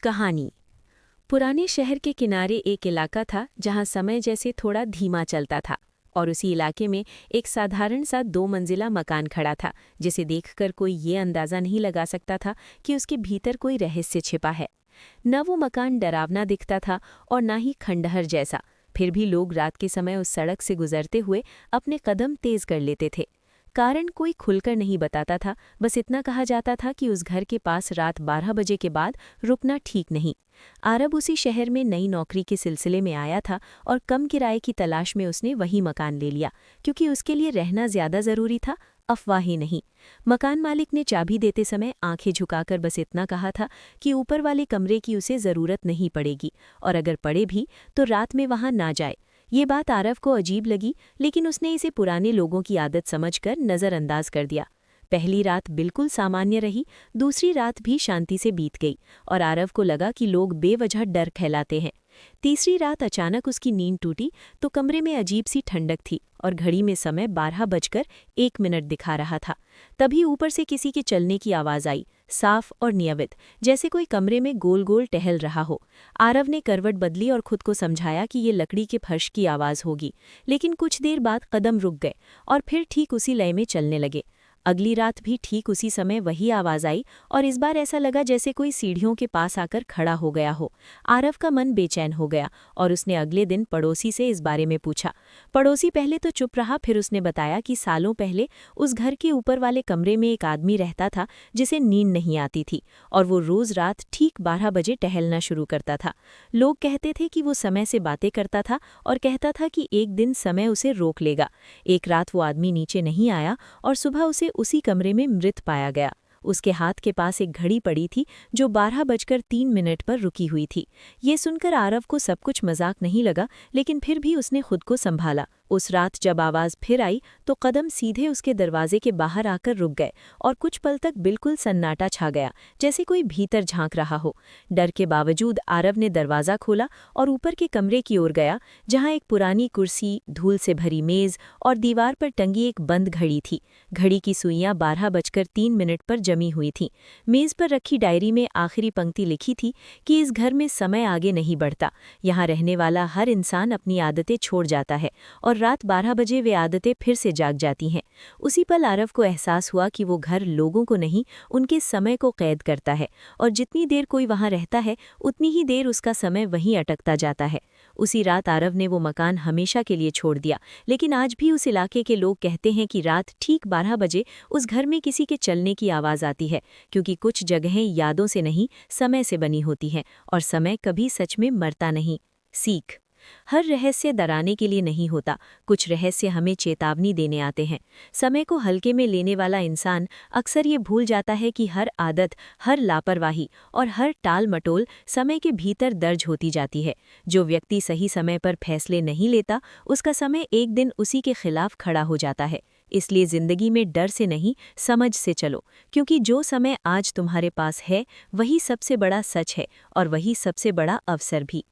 कहानी। पुराने शहर के किनारे एक इलाका था जहां समय जैसे थोड़ा धीमा चलता था और उसी इलाके में एक साधारण सा 2 मंजिला मकान खड़ा था जिसे देखकर कोई ये अंदाजा नहीं लगा सकता था कि उसके भीतर कोई रहस्य छिपा है। न वो मकान डरावना दिखता था और न ही खंडहर जैसा, फिर भी लोग रात के समय उस सड़क से गुजरते हुए अपने कदम तेज कर लेते थे। कारण कोई खुलकर नहीं बताता था, बस इतना कहा जाता था कि उस घर के पास रात 12 बजे के बाद रुकना ठीक नहीं। आरब उसी शहर में नई नौकरी के सिलसिले में आया था और कम किराए की तलाश में उसने वही मकान ले लिया क्योंकि उसके लिए रहना ज्यादा जरूरी था, अफवाह ही नहीं। मकान मालिक ने चाबी देते समय आंखें झुकाकर बस इतना कहा था कि ऊपर वाले कमरे की उसे जरूरत नहीं पड़ेगी और अगर पड़े भी तो रात में वहां ना जाए। ये बात आरव को अजीब लगी, लेकिन उसने इसे पुराने लोगों की आदत समझकर नज़रअंदाज कर दिया। पहली रात बिल्कुल सामान्य रही, दूसरी रात भी शांति से बीत गई और आरव को लगा कि लोग बेवजह डर फैलाते हैं। तीसरी रात अचानक उसकी नींद टूटी तो कमरे में अजीब सी ठंडक थी और घड़ी में समय 12 बजकर 1 मिनट दिखा रहा था। तभी ऊपर से किसी के चलने की आवाज़ आई, साफ और नियमित, जैसे कोई कमरे में गोल गोल टहल रहा हो। आरव ने करवट बदली और खुद को समझाया कि ये लकड़ी के फर्श की आवाज़ होगी, लेकिन कुछ देर बाद कदम रुक गए और फिर ठीक उसी लय में चलने लगे। अगली रात भी ठीक उसी समय वही आवाज़ आई और इस बार ऐसा लगा जैसे कोई सीढ़ियों के पास आकर खड़ा हो गया हो। आरव का मन बेचैन हो गया और उसने अगले दिन पड़ोसी से इस बारे में पूछा। पड़ोसी पहले तो चुप रहा, फिर उसने बताया कि सालों पहले उस घर के ऊपर वाले कमरे में एक आदमी रहता था जिसे नींद नहीं आती थी और वो रोज़ रात ठीक 12 बजे टहलना शुरू करता था। लोग कहते थे कि वो समय से बातें करता था और कहता था कि एक दिन समय उसे रोक लेगा। एक रात वो आदमी नीचे नहीं आया और सुबह उसी कमरे में मृत पाया गया। उसके हाथ के पास एक घड़ी पड़ी थी जो 12 बजकर 3 मिनट पर रुकी हुई थी। ये सुनकर आरव को सब कुछ मजाक नहीं लगा, लेकिन फिर भी उसने खुद को संभाला। उस रात जब आवाज़ फिर आई तो कदम सीधे उसके दरवाजे के बाहर आकर रुक गए और कुछ पल तक बिल्कुल सन्नाटा छा गया, जैसे कोई भीतर झांक रहा हो। डर के बावजूद आरव ने दरवाज़ा खोला और ऊपर के कमरे की ओर गया, जहां एक पुरानी कुर्सी, धूल से भरी मेज़ और दीवार पर टंगी एक बंद घड़ी थी। घड़ी की सुइयां 12 बजकर 3 मिनट पर जमी हुई थीं। मेज़ पर रखी डायरी में आखिरी पंक्ति लिखी थी कि इस घर में समय आगे नहीं बढ़ता, यहाँ रहने वाला हर इंसान अपनी आदतें छोड़ जाता है और रात 12 बजे वे आदतें फिर से जाग जाती हैं। उसी पल आरव को एहसास हुआ कि वो घर लोगों को नहीं, उनके समय को कैद करता है और जितनी देर कोई वहाँ रहता है उतनी ही देर उसका समय वहीं अटकता जाता है। उसी रात आरव ने वो मकान हमेशा के लिए छोड़ दिया, लेकिन आज भी उस इलाके के लोग कहते हैं कि रात ठीक 12 बजे उस घर में किसी के चलने की आवाज़ आती है, क्योंकि कुछ जगहें यादों से नहीं, समय से बनी होती हैं और समय कभी सच में मरता नहीं। सीख: हर रहस्य डराने के लिए नहीं होता, कुछ रहस्य हमें चेतावनी देने आते हैं। समय को हल्के में लेने वाला इंसान अक्सर ये भूल जाता है कि हर आदत, हर लापरवाही और हर टाल मटोल समय के भीतर दर्ज होती जाती है। जो व्यक्ति सही समय पर फैसले नहीं लेता, उसका समय एक दिन उसी के खिलाफ खड़ा हो जाता है। इसलिए जिंदगी में डर से नहीं, समझ से चलो, क्योंकि जो समय आज तुम्हारे पास है वही सबसे बड़ा सच है और वही सबसे बड़ा अवसर भी।